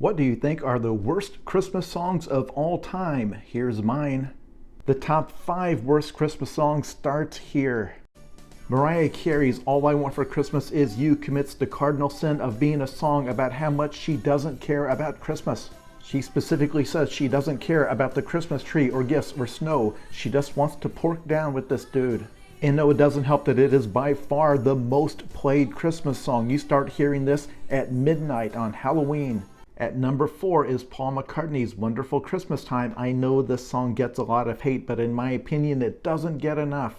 What do you think are the worst Christmas songs of all time? Here's mine. The top 5 worst Christmas songs starts here. Mariah Carey's All I Want for Christmas Is You commits the cardinal sin of being a song about how much she doesn't care about Christmas. She specifically says she doesn't care about the Christmas tree or gifts or snow. She just wants to pork down with this dude. And no, it doesn't help that it is by far the most played Christmas song. You start hearing this at midnight on Halloween. At number 4 is Paul McCartney's Wonderful Christmas Time. I know this song gets a lot of hate, but in my opinion, it doesn't get enough.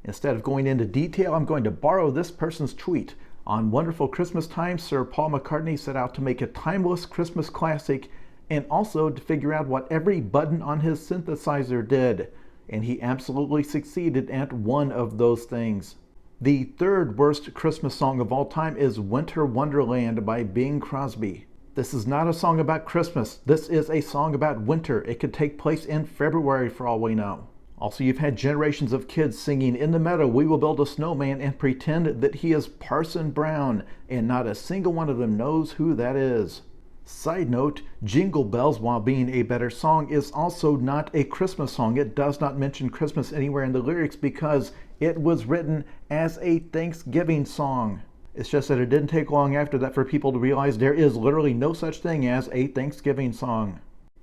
Instead of going into detail, I'm going to borrow this person's tweet. On Wonderful Christmas Time, Sir Paul McCartney set out to make a timeless Christmas classic and also to figure out what every button on his synthesizer did. And he absolutely succeeded at one of those things. The third worst Christmas song of all time is Winter Wonderland by Bing Crosby. This is not a song about Christmas. This is a song about winter. It could take place in February for all we know. Also, you've had generations of kids singing "In the Meadow We Will Build a Snowman" and pretend that he is Parson Brown, and not a single one of them knows who that is. Side note, Jingle Bells, while being a better song, is also not a Christmas song. It does not mention Christmas anywhere in the lyrics because it was written as a Thanksgiving song. It's just that it didn't take long after that for people to realize there is literally no such thing as a Thanksgiving song.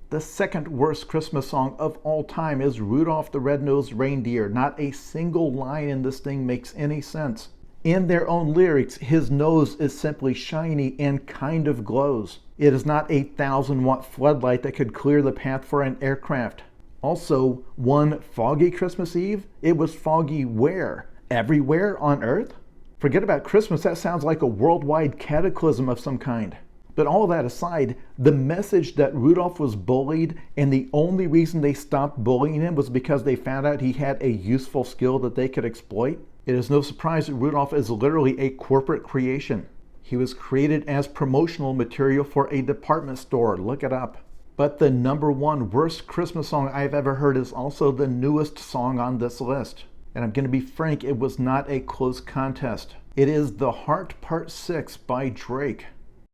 The second worst Christmas song of all time is Rudolph the Red-Nosed Reindeer. Not a single line in this thing makes any sense. In their own lyrics, his nose is simply shiny and kind of glows. It is not a 1,000-watt floodlight that could clear the path for an aircraft. Also, one foggy Christmas Eve? It was foggy where? Everywhere on Earth? Forget about Christmas, that sounds like a worldwide cataclysm of some kind. But all that aside, the message that Rudolph was bullied and the only reason they stopped bullying him was because they found out he had a useful skill that they could exploit. It is no surprise that Rudolph is literally a corporate creation. He was created as promotional material for a department store. Look it up. But the number 1 worst Christmas song I've ever heard is also the newest song on this list. And I'm going to be frank, it was not a close contest. It is The Heart Part 6 by Drake.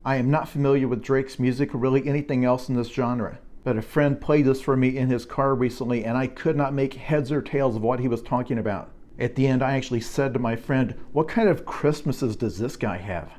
I am not familiar with Drake's music or really anything else in this genre, but a friend played this for me in his car recently and I could not make heads or tails of what he was talking about. At the end, I actually said to my friend, "What kind of Christmases does this guy have?"